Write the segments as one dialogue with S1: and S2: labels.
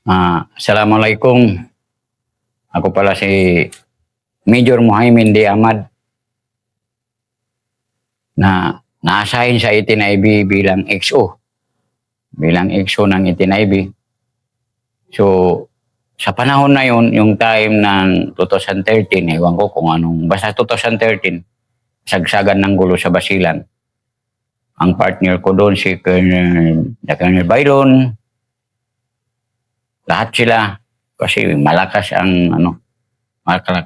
S1: Assalamualaikum. Ako pala si Major Muhaimin D. Ahmad na na-assign sa 18IB bilang XO. Bilang XO ng 18IB. So, sa panahon na yun, yung time ng 2013, ewan ko kung anong, basta 2013, sagsagan ng gulo sa Basilan. Ang partner ko doon si Colonel Byron. Lahat sila kasi malakas ang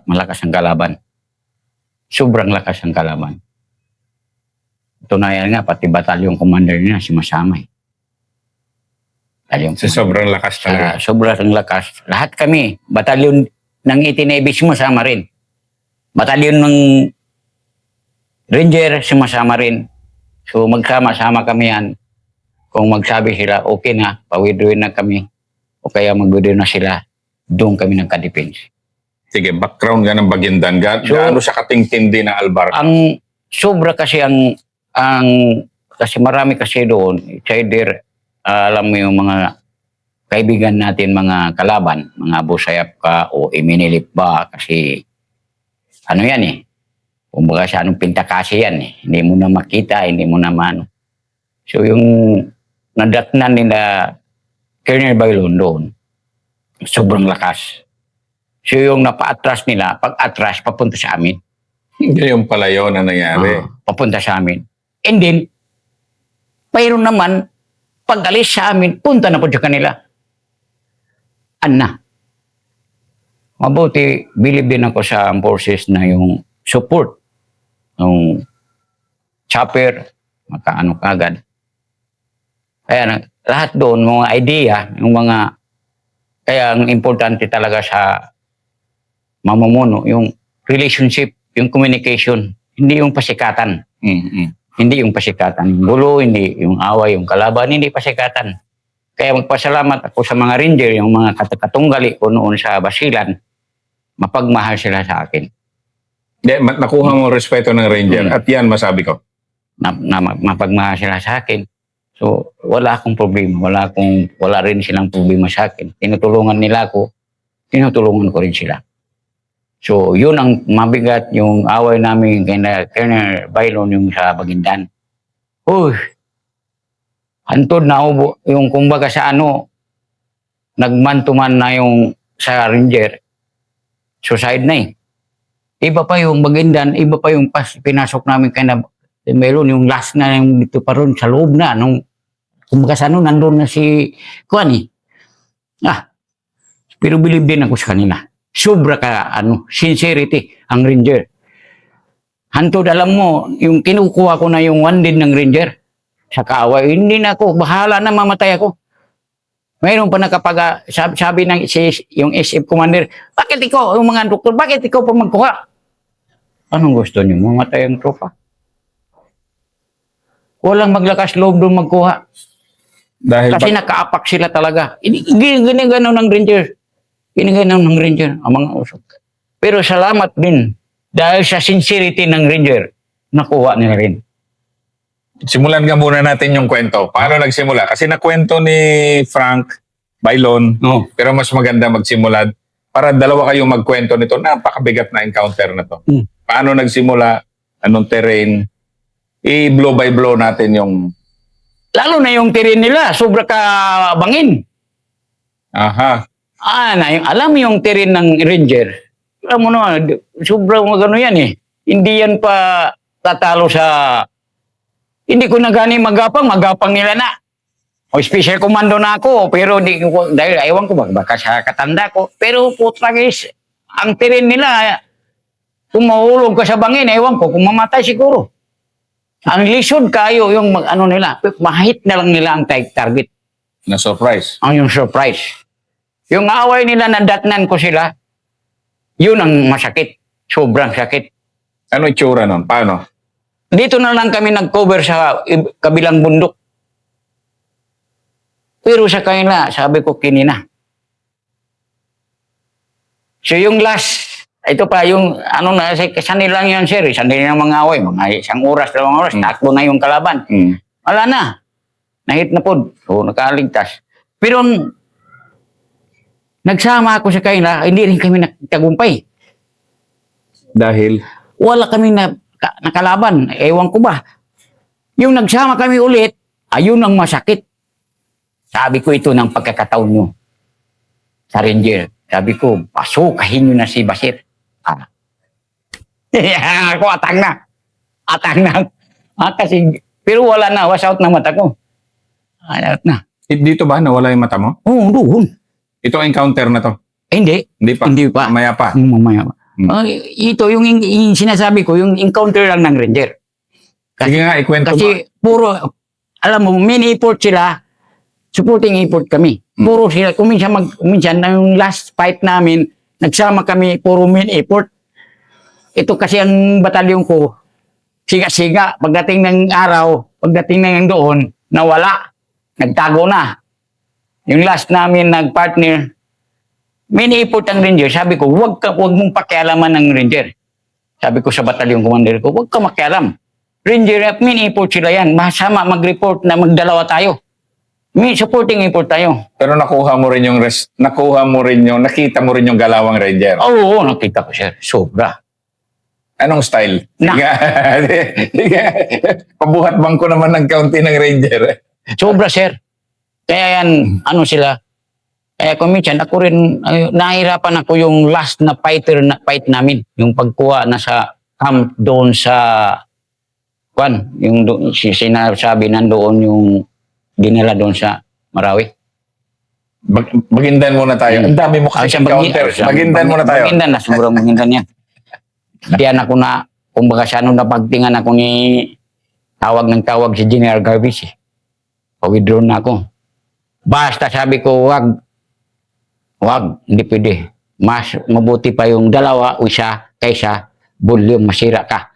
S1: malakas ang kalaban. Sobrang lakas ang kalaban. Tunayan nga pati batalyon commander niya si Masamay.
S2: So, sobrang lakas talaga.
S1: Sobrang lakas. Lahat kami, batalyon ng 18IB sumasama rin. Batalyon ng Ranger sumasama rin. So magsama-sama kami yan. Kung magsabi sila, okay na, pawidruin na kami. O kaya mag-withdraw na sila, doon kami nagka-defense.
S2: Sige, background nga ng Baguindan. Gaano siya katingtindi ng Albarca?
S1: Ang sobra kasi kasi marami kasi doon, it's either, alam mo yung mga kaibigan natin, mga kalaban, mga busayap ka o iminilip ba, kasi ano yan eh, kumbaga sa anong pintakasi yan eh, hindi mo na makita, hindi mo na mano. So yung nadatnan nila Colonel Bailon doon, sobrang lakas. So yung napa-atras nila, pag-atras, papunta sa amin.
S2: Yung pala yun na nangyari.
S1: Papunta sa amin. And then, mayroon naman, pag-alis sa amin, punta na po sa kanila. Mabuti, believe din ako sa forces na yung support, yung chopper, makaano kagad. Kaya lahat doon, mga idea, yung mga, kaya ang importante talaga sa mamumuno, yung relationship, yung communication, hindi yung pasikatan. Hindi yung pasikatan. Yung gulo, hindi yung away, yung kalaban, hindi pasikatan. Kaya magpasalamat ako sa mga ranger, yung mga katunggali ko noon sa Basilan, mapagmahal sila sa akin.
S2: Nakuha mo respeto ng ranger at yan masabi ko.
S1: Mapagmahal sila sa akin. So, wala akong problema. Wala rin silang problema sa akin. Tinutulungan nila ako, tinutulungan ko rin sila. So, yun ang mabigat, yung away namin kay Colonel Bailon yung sa Baguindan. Uy, hantod na ubo, yung kumbaga sa nagman-to-man na yung sa Ranger, suicide na eh. Iba pa yung Baguindan, iba pa yung pinasok namin kay Bailon, yung last na yung dito pa ron, sa loob na, nung kumbaga sa nandun na si Kuan eh. Pero believe din ako sa kanila. Sobra ka, sincerity ang ranger. Hantod, alam mo, yung kinukuha ko na yung one din ng ranger sa kaaway, hindi na ako, bahala na mamatay ako. Mayroon pa sabi ng yung SF commander, bakit ikaw, yung mga doktor, bakit ikaw pa magkuha? Anong gusto niyo? Mamatay ang tropa. Walang maglakas loob doon magkuha. Kasi nakaapak sila talaga. Gini-gano ng ranger. Ginaganon ng ranger ang mga usok. Pero salamat din dahil sa sincerity ng ranger, nakuha nila rin.
S2: Simulan nga muna natin yung kwento. Paano nagsimula? Kasi nakwento ni Frank Bailon, pero mas maganda magsimula para dalawa kayong magkwento nito. Napakabigat na encounter na to. Paano nagsimula? Anong terrain? I-blow by blow natin yung...
S1: Lalo na yung terrain nila, sobra ka bangin.
S2: Aha.
S1: Alam mo yung terrain ng ranger, alam mo naman, sobrang magano yan eh. Hindi yan pa tatalo sa... Hindi ko na gani magapang nila na. O special commando na ako, pero dahil ewan ko baka sa katanda ko. Pero putragis, ang terrain nila, kung mahulog ka sa bangin, ewan ko, kung mamatay siguro. Ang lisod kayo, yung nila, mahit na lang nila ang target.
S2: Na surprise.
S1: Yung surprise. Yung away nila, nadatnan ko sila, yun ang masakit. Sobrang sakit.
S2: Ano itsura nun? Paano?
S1: Dito na lang kami nag-cover sa kabilang bundok. Pero sa kanila, sabi ko kinina. So yung last, ito pa yung, sanay lang yan sir, sanay lang mga away, mga isang oras, 2 oras, takbo na yung kalaban. Wala na. Nahit na po. So nakaligtas. Pero nagsama ako sa kanila, hindi rin kami nagtagumpay.
S2: Dahil?
S1: Wala kami nakalaban. Ewan ko ba. Yung nagsama kami ulit, ayun ang masakit. Sabi ko ito ng pagkakataon nyo sa Ranger. Sabi ko, pasukahin nyo na si Basir. Ako, atang na. Atang na. Kasi, pero wala na, wash out na mata ko. Out na.
S2: Dito ba nawala yung mata mo?
S1: Oo, doon.
S2: Ito encounter na to.
S1: Hindi.
S2: Hindi pa.
S1: Hindi pa.
S2: Mamaya pa.
S1: Mamaya pa. Ito, yung sinasabi ko, yung encounter lang ng Ranger.
S2: Sige nga, ikwento mo.
S1: Kasi puro, alam mo, main effort sila, supporting effort kami. Puro sila, minsan yung last fight namin, nagsama kami, puro main effort. Ito kasi ang batalyon ko, siga-siga, pagdating ng araw, pagdating ng doon, nawala, nagtago na. Yung last namin nag-partner, main effort ang Ranger. Sabi ko, wag mong pakialaman ng Ranger. Sabi ko sa batalyon commander ko, wag ka makialam. Ranger, main effort sila yan. Masama mag-report na magdalawa tayo. May supporting effort tayo.
S2: Pero nakita mo rin yung galawang Ranger.
S1: Oo, nakita ko siya. Sobra.
S2: Anong style?
S1: Na.
S2: Sige. Pabuhat bangko naman ng kaunti ng Ranger.
S1: Sobra, sir. Kaya yan, ano sila. Kaya kung minsan, ako rin, nahirapan ako yung last na fight namin. Yung pagkuha na sa camp doon sa yung sinasabi nandoon yung dinala doon sa Marawi.
S2: Magindan muna tayo. Ang dami mo kasi encounter. Magindan muna tayo.
S1: Magindan na, sobrang magindan yan. Diyan ako na, kumbaga siya nung napagtingan ako ni tawag si General Garbis eh. Pa-withdraw na ako. Basta sabi ko, wag, hindi pwede. Mas mabuti pa yung dalawa o isa kaysa volume, masira ka.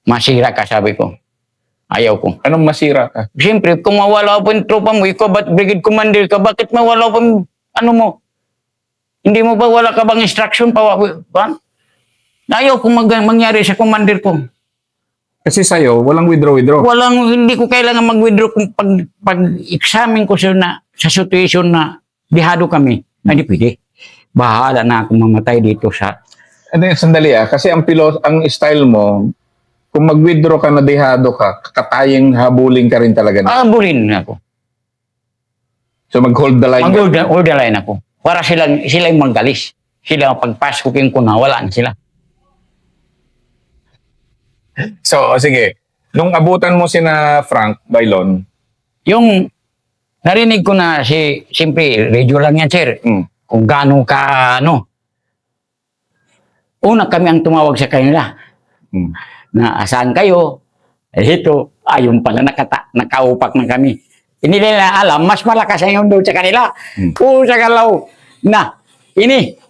S1: Masira ka, sabi ko. Ayaw ko.
S2: Anong masira ka?
S1: Siyempre, kung mawala po yung tropa mo, ikaw ba't brigade commander ka, bakit mawala po yung, ano mo? Hindi mo ba wala ka bang instruction pa? Ayaw kung mangyari sa commander ko.
S2: Kasi sa'yo, walang withdraw.
S1: Hindi ko kailangan mag-withdraw kung pag-examine ko sa situation na dihado kami. Hindi pwede. Bahala na akong mamatay dito sa...
S2: Sandali kasi ang style mo, kung mag-withdraw ka na dihado ka, katayang habulin ka rin talaga.
S1: Habulin ako.
S2: So mag-hold the line.
S1: Mag-hold the line ako. Para sila yung magalis. Sila pagpaskukin ko na, wala na sila.
S2: So, sige. Nung abutan mo sina Frank Bailon,
S1: yung narinig ko na siyempre, radio lang yan, sir. Kung gaano ka, Una kami ang tumawag sa kanila. Na asan kayo? Ito, ayun pala, nakaupak na kami. Hindi nila alam, mas malakas ang doon sa kanila. Sa galaw. Ini.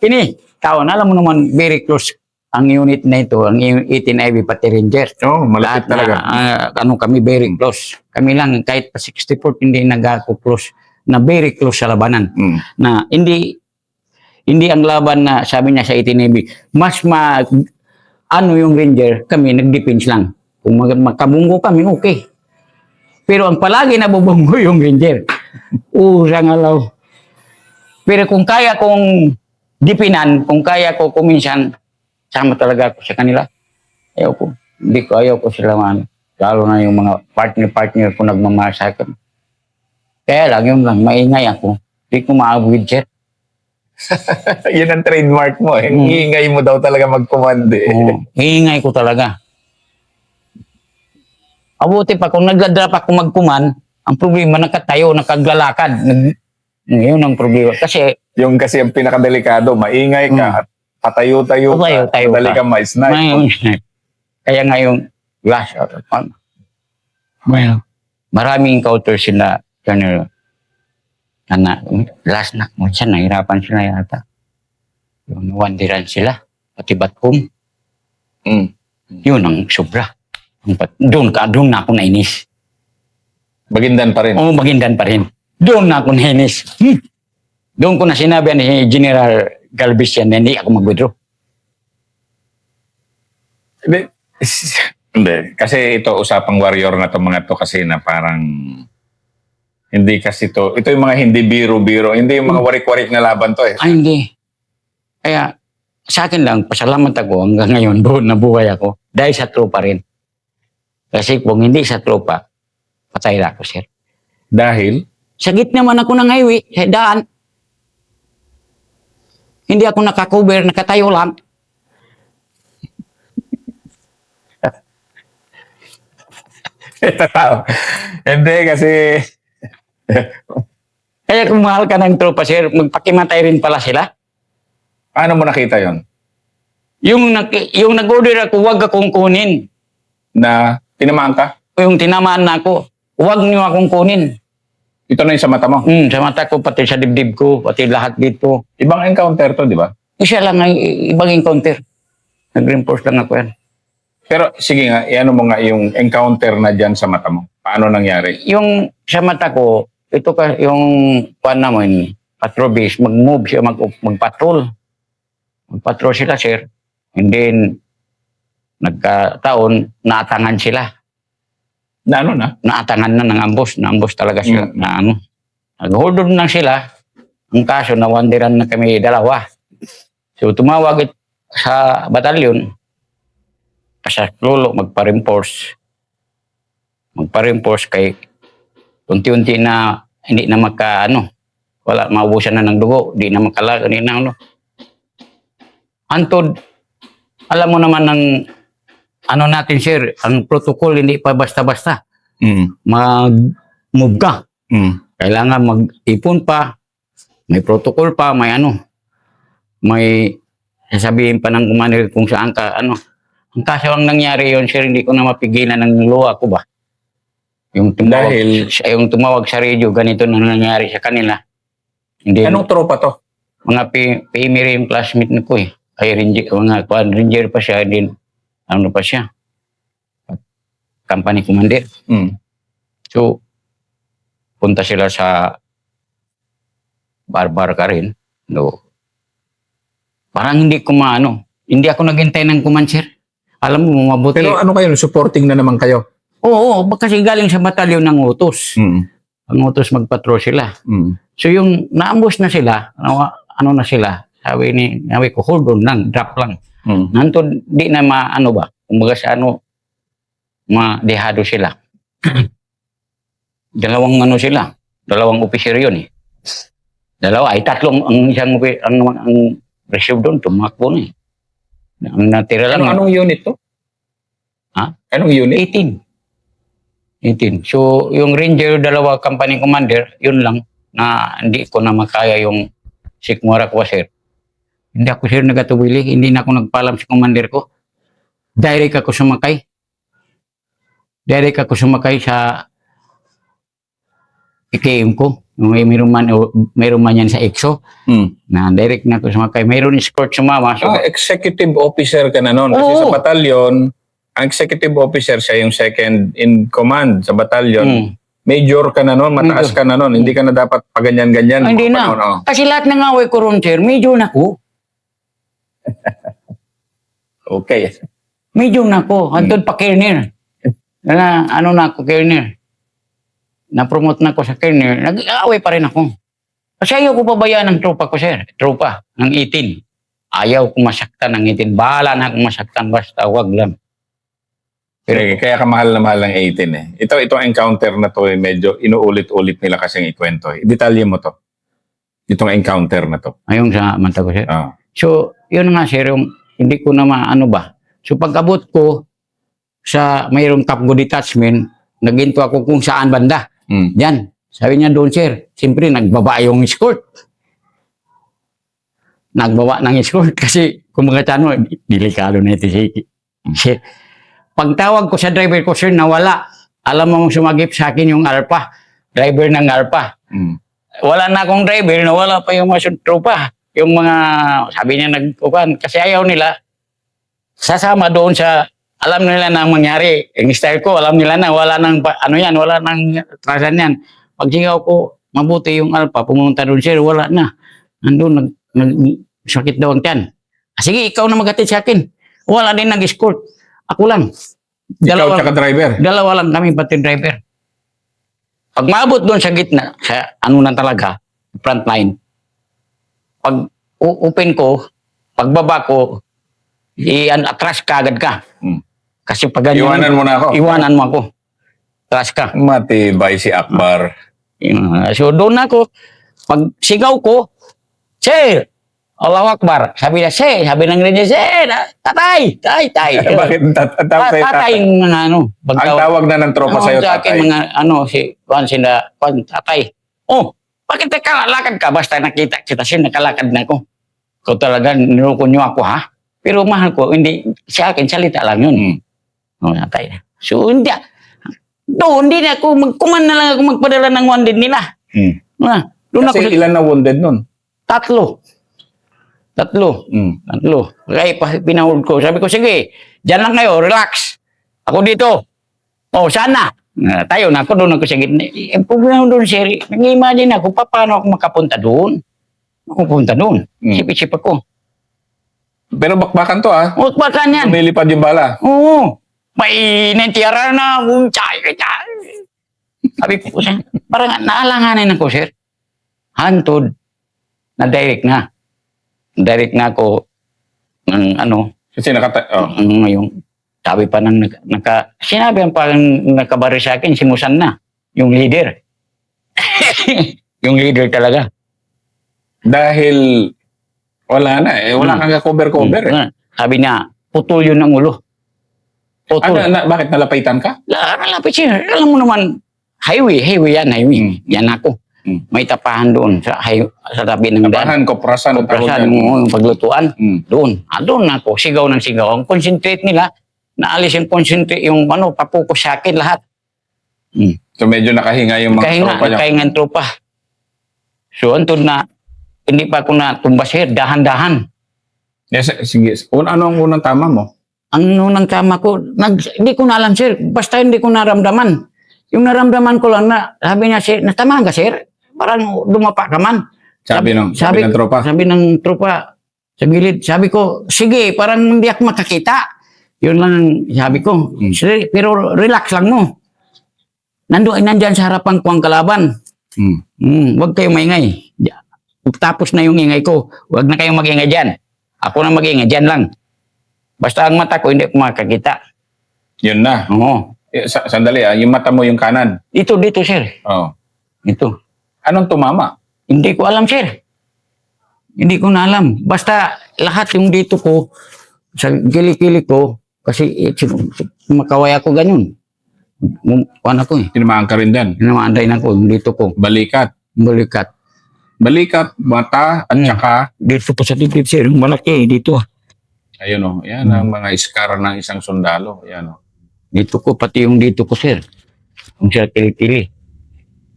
S1: Taon, alam mo naman, very close ang unit na ito, ang 18IB pati Ranger.
S2: Malapit talaga.
S1: Kami, very close. Kami lang, kahit pa 64, hindi nag-ako close, na very close sa labanan. Na hindi ang laban na sabi niya sa 18IB, yung Ranger, kami nag-defense lang. Kung magkabunggo kami, okay. Pero ang palagi nabubunggo yung Ranger. Sa ngalaw. Pero kung kaya kong dipinan, kung kaya ko kuminsan, sama talaga ako sa kanila. Ayaw ko sila man. Lalo na yung mga partner ko nagmamahal sa akin. Kaya lang, yun lang, maingay ako. Hindi ko ma-avoid, sir.
S2: Yun ang trademark mo. Iingay mo daw talaga mag-command eh.
S1: Iingay ko talaga. Abuti pa, kung nagdadrop ako mag-command, ang problema, nakatayo, nakaglalakad. Yun ang problema. Kasi
S2: ang pinakadelikado, maingay ka at patayo-tayo ka, dali ka ma-snipe.
S1: Kaya nga yung last, maraming encounter sila, Colonel. Last na, minsan nahirapan sila yata. Yung nawandiran sila, pati Batcom. Yun ang sobra. Doon na ako nainis.
S2: Magindan pa rin.
S1: Oo, Magindan pa rin. Doon na ako nainis. Doon ko na sinabi ni General Galvez yan na hindi ako mag-withdraw.
S2: Hindi. Kasi ito, usapang warrior na to mga to kasi na parang Hindi kasi ito yung mga hindi biro-biro, hindi yung mga warik-warik na laban to eh.
S1: Ay, hindi. Kaya, sa akin lang, pasalamat ako hanggang ngayon doon nabuhay ako. Dahil sa tropa rin. Kasi kung hindi sa tropa, patay na ako, sir.
S2: Dahil,
S1: Sa gitna man ako ng highway, sa daan. Hindi ako nakakover, nakatayo lang.
S2: ito tao. Hindi kasi,
S1: Kaya kung mahal ka ng tropa, sir, magpakimatay rin pala sila.
S2: paano mo nakita yon
S1: Yung nag-order ako, huwag akong kunin.
S2: na tinamaan ka?
S1: Yung tinamaan na ako, huwag niyo akong kunin.
S2: Ito na yung sa mata mo.
S1: Sa mata ko, pati sa dibdib ko, pati lahat dito.
S2: Ibang encounter to, di ba?
S1: Isa lang ang ibang encounter. Nag-reinforce lang ako yan.
S2: Pero sige nga, iano mo nga yung encounter na dyan sa mata mo. Paano nangyari?
S1: Yung sa mata ko, ito ka, yung pan naman, patrol base, mag-move siya, mag-patrol. Mag-patrol sila, sir. And then, nagkataon, naatangan sila.
S2: Na ano na?
S1: Naatangan na ng ambos. Na-ambos talaga sila.
S2: Mm.
S1: Na ano. Nag-hold on lang sila. Ang kaso, nawandiran na kami dalawa. So, tumawag sa batalyon. Sa lolo, magpa-reinforce. Magpa-reinforce kay unti-unti na hindi na wala, maubusan na ng dugo. Hindi na makala, hindi na ano. Antod, alam mo naman ng natin, sir, ang protocol hindi pa basta-basta. Mag-move ka. Kailangan mag-ipon pa, may protocol pa, may sasabihin pa ng commander kung saan ka, Ang kaso ang nangyari yon, sir, hindi ko na mapigilan ng luha ko ba. Yung tumawag sa radio, ganito na nangyari sa kanila. Hindi,
S2: Anong tropa to?
S1: mga PMR yung classmate na ko eh. Ay, ranger pa siya, din, pa siya? Company commander. So, punta sila sa barbar ka rin. No. Parang hindi ko hindi ako naghintay ng command, sir. Alam mo, mabuti.
S2: Pero ano kayo, supporting na naman kayo?
S1: Oo, kasi galing sa batalyon ng utos. Ang utos magpatrol sila. So yung naambos na sila, na sila, sabi ko, hold on lang, drop lang. Nandun, di na kumbaga sa madehado sila. Dalawang officer yun eh. Tatlong, ang receive doon, tumakbo na eh. Ang natira lang.
S2: Anong unit to?
S1: Ha?
S2: Anong unit?
S1: 18. So, yung ranger, dalawa company commander, yun lang, na hindi ko na makaya yung sikmura ko, sir. Hindi ako, sir, nagatubili. Hindi na ako nagpalam sa commander ko. Direct ako sumakay sa IKM ko. Mayroon man yan sa EXO. Na direct na ako sumakay. Mayroon escort sumama. So,
S2: Executive officer ka na noon. Kasi sa batalyon, ang executive officer siya yung second in command sa batalyon. Major ka na noon, mataas ka na noon. Hindi ka na dapat paganyan-ganyan.
S1: Hindi na. Kasi lahat ng away ko ron, sir, major na ko.
S2: Okay.
S1: Major na ko. Antod pa Kerner. Na ako, Kerner. Na-promote na ko sa Kerner. Nag-away pa rin ako. Kasi ayaw ko pabayaan ng tropa ko, sir. Tropa ng 18. Ayaw ko masaktan ng 18. Bahala na akong masaktan. Basta wag lang.
S2: Pero, kaya ka mahal na mahal ng 18 eh. Itong encounter na to medyo inuulit-ulit nila kasing ikwento. Detalye mo to. Itong encounter na to.
S1: Ayun sa mata ko, sir.
S2: Oh.
S1: So, yun nga, sir, yung hindi ko na ba. So, pagkabot ko sa mayroong Kapgo detachment, naginto ako kung saan banda. Yan. Sabi niya doon, sir, siyempre nagbaba yung escort. Nagbaba ng escort kasi kung mga mo, delikado na ito si pagtawag ko sa driver ko, sir, nawala. Alam mo sumagip sa akin yung Alpha. Driver ng Alpha. Wala na akong driver, nawala pa yung mga tropa. Yung mga, sabi niya nagkukan, kasi ayaw nila sasama doon sa, alam nila na ang mangyari. Yung style ko, alam nila na, wala nang, wala nang trasan yan. Pag sigaw ko, mabuti yung Alpha, pumunta doon, sir, wala na. Nandun, sakit daw ang tiyan. Sige, ikaw na maghatid sa akin. Wala din nag-escort. Ako lang.
S2: Ikaw tsaka driver?
S1: Dalawa lang kami, pati driver. Pag maabot doon sa gitna, sa ano na talaga, front line, pag open ko, pagbaba ko, atras ka agad ka.
S2: Hmm.
S1: Kasi pag ganyan,
S2: Iwanan mo na ako.
S1: Iwanan mo ako. Atras ka.
S2: Matibay si Akbar.
S1: So doon ako, pag sigaw ko, Sir, Allahu Akbar. Sabi niya, Sir, sabi ng rin niya, Sir, tatay.
S2: Bakit
S1: Tatay yung mga ano.
S2: Ang tawag na ng tropa sa'yo,
S1: sa akin,
S2: tatay.
S1: mga tatay. Oh, bakit nakalakad ka? Basta nakita kita, Sir, nakalakad na ako. Ikaw talaga, niloko niyo ako, ha? Pero mahal ko, hindi, sa akin, salita lang yun. Oh, tatay. So, hindi, doon, hindi na ako, kuman na lang ako magpadala ng wounded nila. Doon
S2: Kasi
S1: ako,
S2: ilan na wounded nun?
S1: Tatlo. Kaya pinahod ko. Sabi ko, sige, dyan lang kayo, relax. Ako dito. Oh, sana. Tayo na ako, doon ako sa gitna. Ang problema doon, sir, nag-imagine ako, paano ako makapunta doon? Sip-isip ako.
S2: Pero bakbakan to, ha?
S1: Bakbakan yan.
S2: Lumilipad yung bala.
S1: Oo. May nantiyara na akong chay. Sabi ko, parang naalanganin ako, sir. Hantod. Na-direct na. Direct na ako ng ano.
S2: Kasi
S1: Ngayon, sabi pa ng sinabi ang parang nakabari sa akin, si Musan na. Yung leader. Yung leader talaga.
S2: Dahil wala na eh. Wala kang cover-cover eh.
S1: Sabi niya, putol yun ang ulo. Putol.
S2: Bakit nalapitan ka?
S1: Nalapit siya. Alam mo naman, highway yan. Yan ako. May tapahan doon sa tabi ng
S2: Tapahan, koprasan.
S1: Yung paglutuan. Doon. Doon ako, sigaw ng sigaw. Ang concentrate nila, naalis yung concentrate, yung papuko sa akin lahat.
S2: So medyo nakahinga yung mga tropa niya.
S1: Nakahinga ang tropa. So, antod na, hindi pa ako natumba, sir, dahan-dahan.
S2: Yes, sige. Ano ang unang tama mo?
S1: Ang unang tama ko, hindi ko na alam, sir. Basta hindi ko naramdaman. Yung naramdaman ko lang na, sabi niya, sir, natama ka, sir? Parang dumapa ka man.
S2: Sabi ng tropa.
S1: Sabi ng tropa sa gilid. Sabi ko, sige, parang hindi ako makakita. Yun lang ang sabi ko. Sir, pero relax lang mo. Nandyan sa harapan ko ang kalaban. Huwag kayong maingay. Tapos na yung ingay ko. Huwag na kayong mag-ingay dyan. Ako na mag-ingay dyan lang. Basta ang mata ko, hindi ko makakita.
S2: Yun na.
S1: Oo.
S2: Sandali yung mata mo yung kanan.
S1: Dito, sir.
S2: Oo.
S1: Ito.
S2: Anong tumama?
S1: Hindi ko alam, sir. Hindi ko na alam. Basta lahat yung dito ko, sa gili-gili ko, kasi makaway ako ganyan. Ano ko eh.
S2: Tinamaan ka rin dyan.
S1: Tinamaan rin ako yung dito ko.
S2: Balikat. Balikat, mata, at saka...
S1: Dito po sa dibdib, sir. Yung malaki, dito.
S2: Ayun yan ang mga scar ng isang sundalo. Yan
S1: Dito ko, pati yung dito ko, sir. Yung sa kili-kili.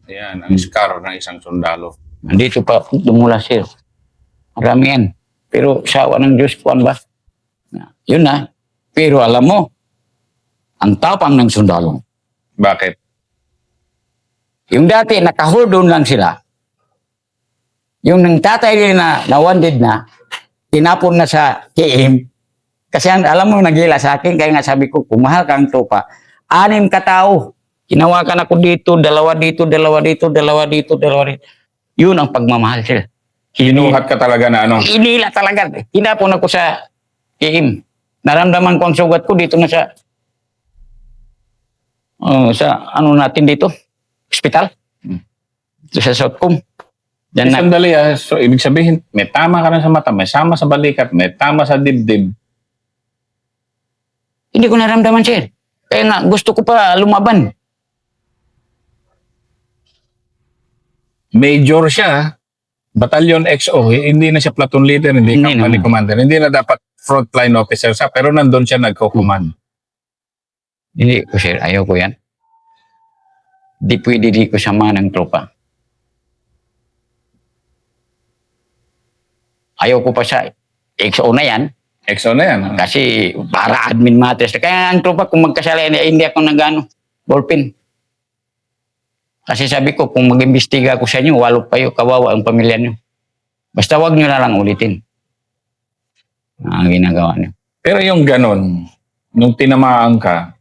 S2: Ayan, ang scar ng isang sundalo.
S1: Dito pa, dumula, sir. Marami yan. Pero sawa ng Diyos po, ba? Yun na. Pero alam mo, ang tapang ng sundalo.
S2: Bakit?
S1: Yung dati, nakahold doon lang sila. Yung nang tatay nila na wanted na, tinapon na sa KM. Kasi alam mo, nagila sa akin, kaya nga sabi ko, kung mahal kang tropa, 6 katao. Hinawakan ako dito, dalawa dito. Yun ang pagmamahal sila.
S2: Hinuhat ka talaga na ano?
S1: Inila talaga. Hinapon ako sa KM. Naramdaman ko ang sugat ko dito na sa ano natin dito, hospital. Dito sa Southcom.
S2: Sandali so ibig sabihin, may tama ka na sa mata, may sama sa balikat, may tama sa dibdib.
S1: Hindi ko naramdaman, sir. Kaya nga, gusto ko pa lumaban.
S2: Major siya, Battalion XO, hindi na siya platoon leader, hindi company commander, hindi na dapat frontline officer siya, pero nandun siya nagko-command.
S1: Hindi ko, sir. Ayaw ko yan. Di pwede di ko sama ng tropa. Ayaw ko pa sa XO na yan.
S2: XO na yan.
S1: Kasi para admin matters. Kaya ang tropa, kung magkasala, hindi ako nag-ano, ballpen. Kasi sabi ko, kung mag-imbestiga ako sa inyo, 8 kayo, kawawa ang pamilya nyo. Basta wag nyo na lang ulitin. Ang ginagawa nyo.
S2: Pero yung ganon, nung tinamaan ka,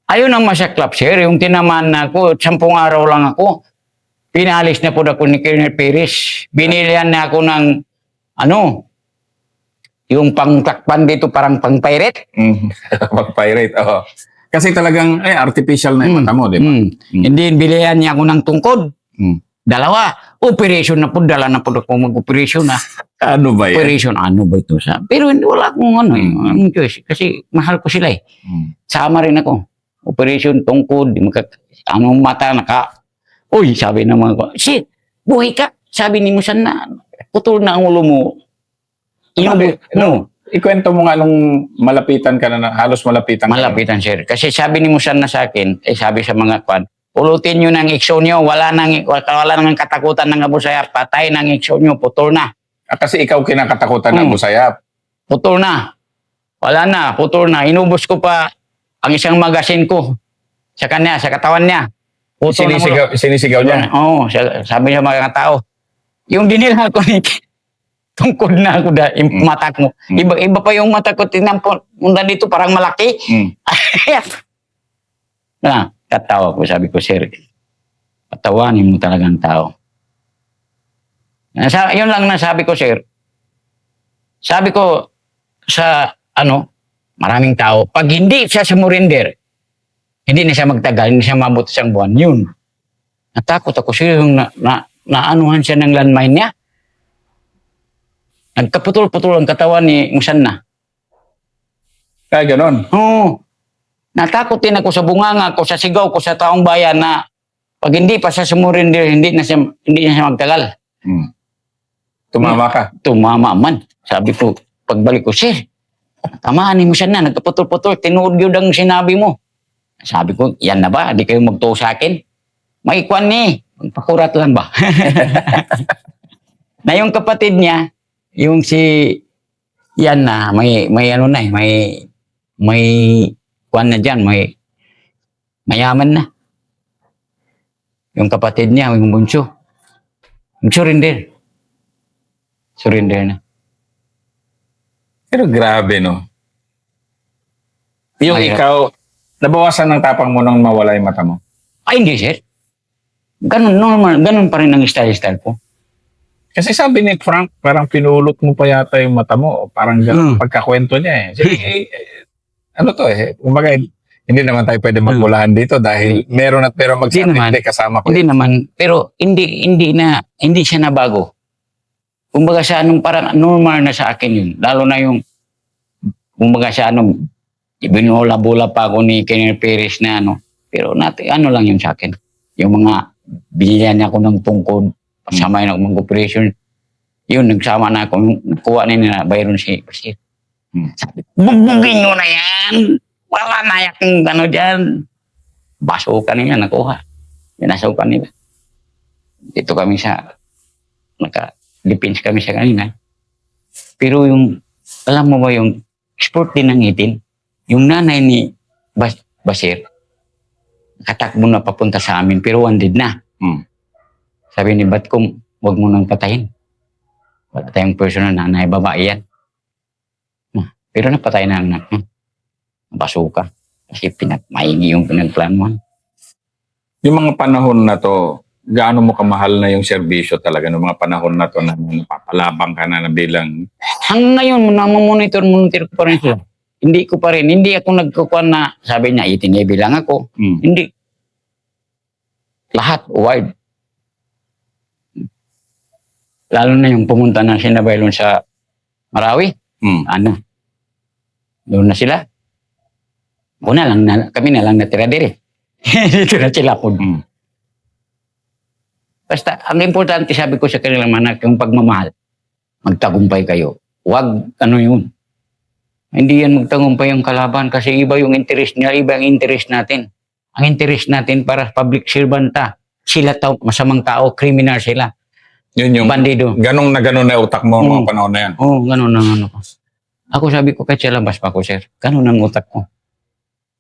S1: Ayun ang masaklap, sir. Yung tinamaan na ako, 10 araw lang ako. Pinalis na po ako ni Colonel Perez. Binilihan na ako ng, yung pangtakpan dito, parang pang-pirate.
S2: Mag-pirate, oo. Kasi talagang, artificial na yung mata mo, di ba?
S1: Hindi, bilihan niya ako ng tungkod.
S2: Mm.
S1: 2, operation na po, dala na po ako mag-operation na.
S2: Ano ba yan?
S1: Operation, ano ba ito sa? Pero hindi, wala akong anong choice. Kasi mahal ko sila eh. Sama rin ako. Operation, tungkod, anong mata, uy, sabi ng mga ko, shit, buhay ka. Sabi ni Musan na, putol na ang ulo mo.
S2: Ikwento mo nga nung malapitan ka na, halos malapitan ka.
S1: Malapitan, sir. Kasi sabi ni Musan na sa akin, sabi sa mga kwan, pulutin nyo ng ikso nyo, wala nang katakutan ng Abu Sayyaf, patay ng ikso nyo, putol na.
S2: Kasi ikaw kinakatakutan ng Abu Sayyaf.
S1: Putol na. Wala na, putol na. Inubos ko pa ang isang magasin ko sa kanya, sa katawan niya.
S2: Sinisigaw niya?
S1: Oo, sabi niya mga tao. Yung dinila ko ni tungkod na ako yung mata ko. Iba pa yung mata ko, tingnan po, muna dito parang malaki. Katawa ko, sabi ko, sir, patawanin mo talagang tao. Yun lang nasabi ko, sir. Sabi ko sa, maraming tao, pag hindi siya sumurinder, hindi na siya magtagal, hindi siya mabot isang buwan, yun. Natakot ako, sir, yung naanuhan siya ng landmine niya. Nagkaputol-putol ang katawan ni Musanna.
S2: Kaya ganon?
S1: Oo. Natakot din ako sa bunganga ko, sa sigaw ko sa taong bayan na pag hindi pa siya sumurinder, hindi na siya magtagal.
S2: Tumama ka?
S1: Tumama man. Sabi ko, pagbalik ko, sir, tamaan ni Musanna, nagkaputol-putol, tinuod yun ang sinabi mo. Sabi ko, yan na ba? Di kayo magtuo sa akin? May kwan ni, magpakurat lang ba? Na yung kapatid niya, yung si yan na, may kwan na dyan, may mayaman na. Yung kapatid niya, yung bunso. Surrender. Surrender na.
S2: Pero grabe, no? Yung
S1: Mahirap.
S2: ikaw, nabawasan ng tapang mo nang mawala yung mata mo?
S1: Ay, hindi, sir. Ganun, normal. Ganun pa rin ang style ko.
S2: Kasi sabi ni Frank, parang pinulot mo pa yata yung mata mo. Parang pagkakwento niya eh. Kumbaga, hindi naman tayo pwede magmulahan dito dahil meron at meron magsabi, hindi kasama ko.
S1: Hindi naman, pero hindi siya nabago. Kumbaga sa parang normal na sa akin yun. Lalo na yung, kumbaga sa binula-bula pa ako ni Colonel Perez na pero lang yun sa akin. Yung mga binigyan niya ako ng tungkod, kasama yun ako mag-operation. Yun, nagsama na ako. Nakuha na nila, bayron si Pasir. Sabi, bugbugin nyo na yan. Wala na yung dyan. Basukan niya, nakuha. Binasukan nila. Dito kami naka-defense kami sa kanina. Pero alam mo ba yung sport din ng itin? Yung nanay ni Basir, nakatakbo na papunta sa amin, pero wanted na. Sabi ni Batcom, huwag mo nang patayin. Wala tayong personal nanay, babae yan. Pero napatay na ang anak mo. Basuka. Kasi maigi yung pinagplanuhan.
S2: Yung mga panahon na to, gaano mo kamahal na yung serbisyo talaga ng mga panahon na to na napapalabang ka na bilang...
S1: Hanggang ngayon, monitor ko pa rin sila. Hindi ako nagkukuhan na, sabi niya, itinibi lang ako. Hindi. Lahat, wide. Lalo na yung pumunta na sinabaylon sa Marawi. Doon na sila. Kami na lang natira dire. Dito na sila po. Basta, ang importante sabi ko sa kanilang manak, yung pagmamahal, magtagumpay kayo. Huwag, yun. Hindi yan magtagumpay yung kalaban kasi iba yung interest niya, iba yung interest natin. Ang interest natin para public servant sila masamang tao, criminal sila.
S2: Yun yung
S1: bandido.
S2: Ganong na utak mo mga panahon na yan.
S1: Oo, ganun na ko. Ako sabi ko, kahit sa labas pa ko, sir, ganun ang utak ko.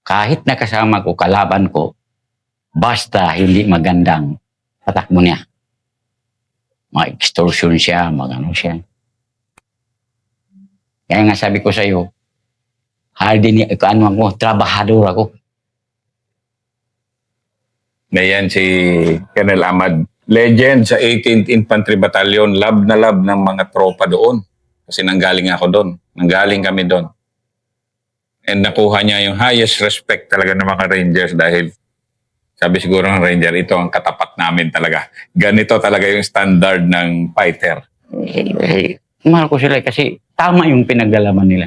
S1: Kahit nakasama ko, kalaban ko, basta hindi magandang patakbo niya. Mag-extortion siya, siya. Kaya nga sabi ko sa iyo, ako, trabahador ako.
S2: Na yan si Colonel Ahmad. Legend sa 18th Infantry Battalion. Love na love ng mga tropa doon. Kasi nanggaling ako doon. Nanggaling kami doon. And nakuha niya yung highest respect talaga ng mga Rangers dahil sabi siguro ng Ranger, ito ang katapat namin talaga. Ganito talaga yung standard ng fighter.
S1: Mahal ko sila kasi tama yung pinaggalaman nila.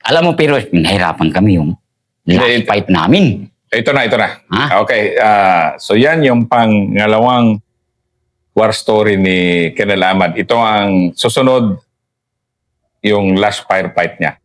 S1: Alam mo, pero nahirapan kami yung last fight namin.
S2: Ito na.
S1: Ha?
S2: Okay. So yan yung pangalawang war story ni Colonel Ahmad. Ito ang susunod yung last firefight niya.